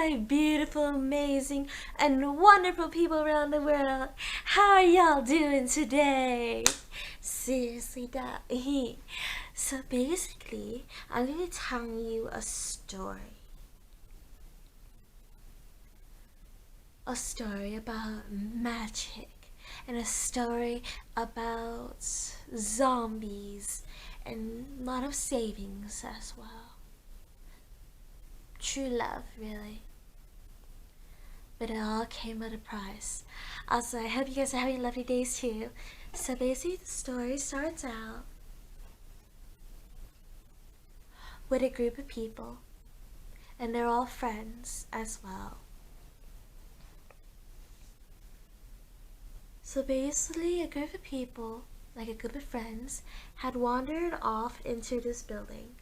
my beautiful, amazing, and wonderful people around the world. How are y'all doing today? Seriously, that. So basically, I'm going to tell you a story. A story about magic. And a story about zombies. And a lot of savings as well. True love, really. But it all came at a price. Also, I hope you guys are having lovely days too. So basically, the story starts out with a group of people, and they're all friends as well. So basically, a group of people, like a group of friends, had wandered off into this building.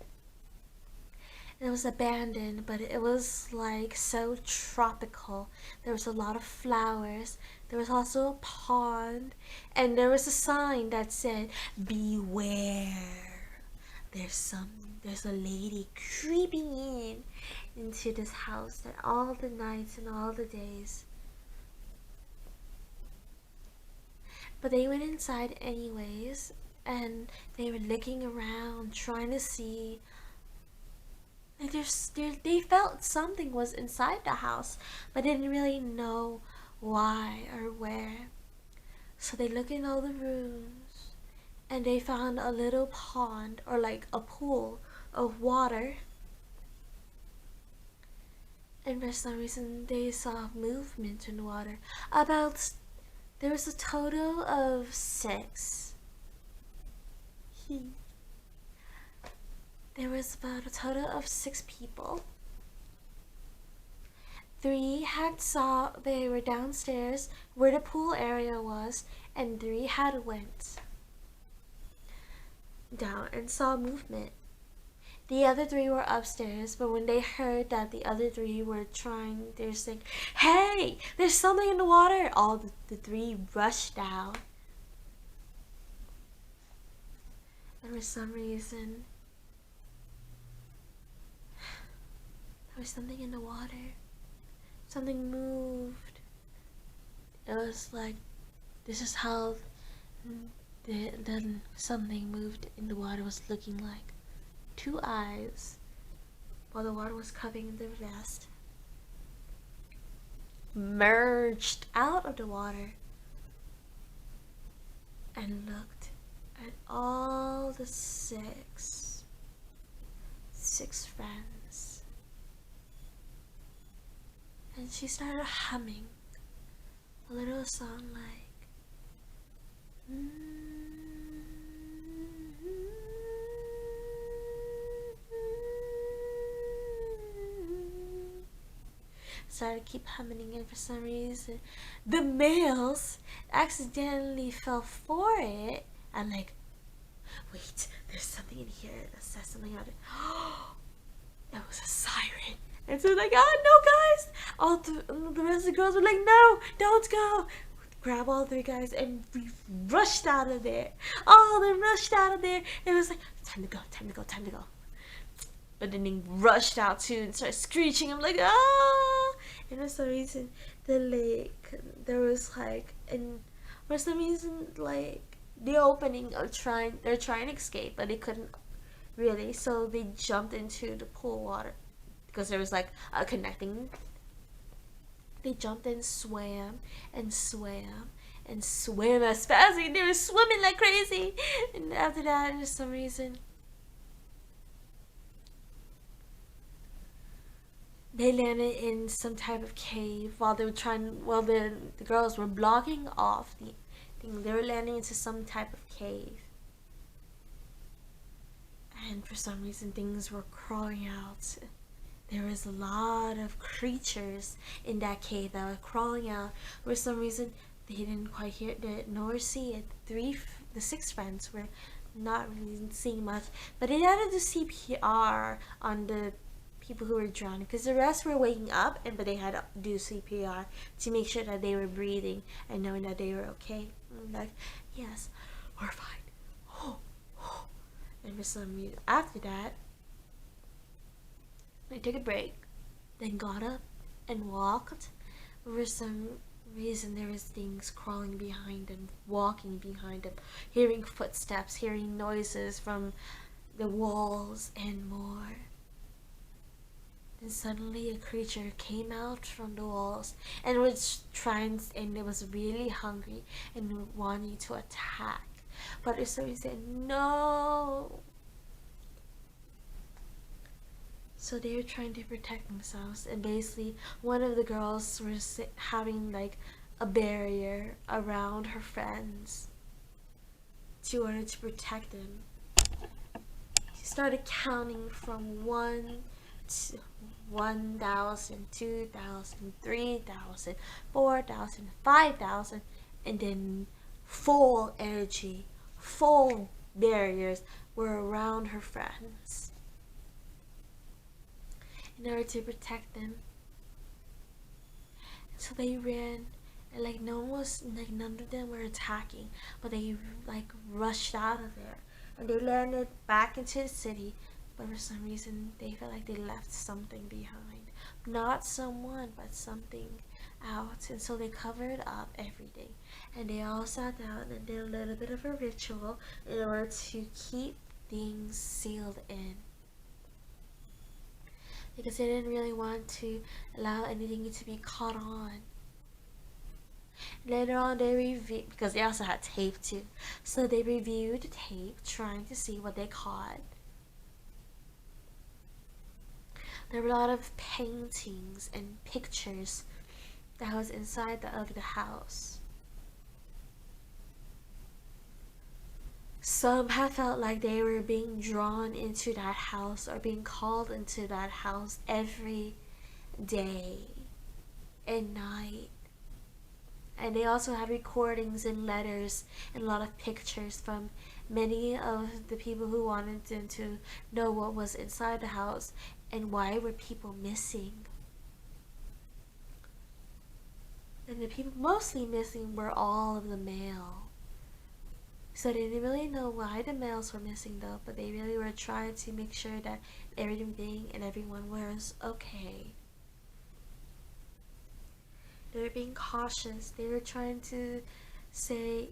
It was abandoned, but it was like so tropical. There was a lot of flowers. There was also a pond, and there was a sign that said, "Beware. There's a lady creeping into this house at all the nights and all the days." But they went inside anyways, and they were looking around, trying to see. Like they felt something was inside the house, but didn't really know why or where. So they looked in all the rooms, and they found a little pond, or like a pool of water. And for some reason, they saw movement in the water. There was a total of 6. There was about a total of 6 people. 3 had saw they were downstairs where the pool area was, and 3 had went down and saw movement. The other 3 were upstairs, but when they heard that the other 3 were trying, they were saying, "Hey, there's something in the water!" All the 3 rushed out. And for some reason, there was something in the water. Something moved. It was like, this is how the something moved in the water was looking like. 2 eyes, while the water was covering the rest, merged out of the water and looked at all the six friends. And she started humming a little song like, started keep humming, and for some reason the males accidentally fell for it and like, wait, there's something in here that says something about it. It was a siren. And so like, oh no guys, all the rest of the girls were like, no, don't go. Grab all 3 guys, and we rushed out of there. Oh, they rushed out of there. It was like, time to go, time to go, time to go. But then they rushed out too and started screeching. I'm like, ah! And for some reason, the lake, there was like, and for some reason, like, the opening of they're trying to escape, but they couldn't really. So they jumped into the pool water because there was like a connecting. They jumped and swam and swam and swam as fast as they were swimming like crazy. And after that, for some reason, they landed in some type of cave while they were the girls were blocking off the thing. They were landing into some type of cave. And for some reason, things were crawling out. There was a lot of creatures in that cave that were crawling out. For some reason, they didn't quite hear it nor see it. The 6 friends were not really seeing much, but they had to do CPR on the people who were drowning, because the rest were waking up, but they had to do CPR to make sure that they were breathing and knowing that they were okay. And like, yes, we're fine. And for some reason, after that, they took a break, then got up and walked. For some reason, there was things crawling behind him, walking behind him, hearing footsteps, hearing noises from the walls, and more. Then suddenly a creature came out from the walls and was trying, and it was really hungry and wanting to attack. But Usuri said no. So they were trying to protect themselves, and basically one of the girls was having like a barrier around her friends in order to protect them. She started counting from 1 to 1,000, 2,000, 3,000, 4,000, 5,000, and then full energy, full barriers were around her friends in order to protect them. And so they ran, and like none of them were attacking, but they like rushed out of there, and they landed back into the city. But for some reason, they felt like they left something behind. Not someone, but something out. And so they covered up everything. And they all sat down and did a little bit of a ritual in order to keep things sealed in. Because they didn't really want to allow anything to be caught on. Later on, they reviewed, because they also had tape too. So they reviewed the tape, trying to see what they caught. There were a lot of paintings and pictures that was inside of the house. Some had felt like they were being drawn into that house or being called into that house every day and night. And they also have recordings and letters and a lot of pictures from many of the people who wanted them to know what was inside the house and why were people missing. And the people mostly missing were all of the male. So they didn't really know why the males were missing though, but they really were trying to make sure that everything and everyone was okay. They were being cautious. They were trying to say,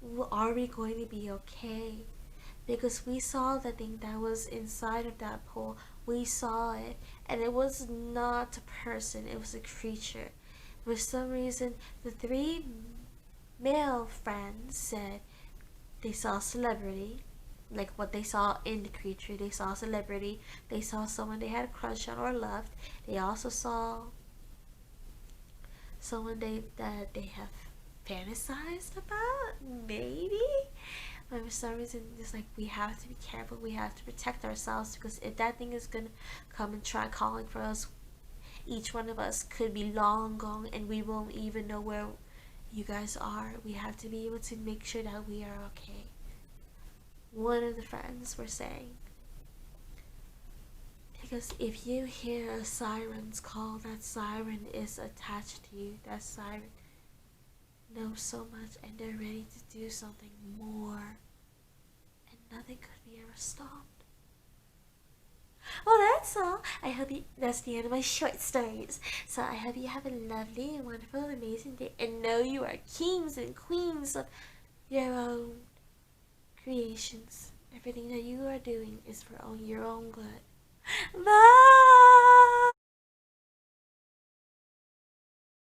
well, are we going to be okay? Because we saw the thing that was inside of that pool. We saw it, and it was not a person, it was a creature. For some reason, the 3 male friends said they saw a celebrity, like what they saw in the creature. They saw a celebrity, they saw someone they had a crush on or loved. They also saw someone that they have fantasized about, maybe. But for some reason, it's like we have to be careful. We have to protect ourselves, because if that thing is gonna come and try calling for us, each one of us could be long gone, and we won't even know where you guys are. We have to be able to make sure that we are okay. One of the friends were saying, because if you hear a siren's call, that siren is attached to you. That siren knows so much, and they're ready to do something more, and nothing could be ever stopped. Well, that's all. That's the end of my short stories. So I hope you have a lovely and wonderful, amazing day, and know you are kings and queens of your own creations. Everything that you are doing is for your own good. Bye!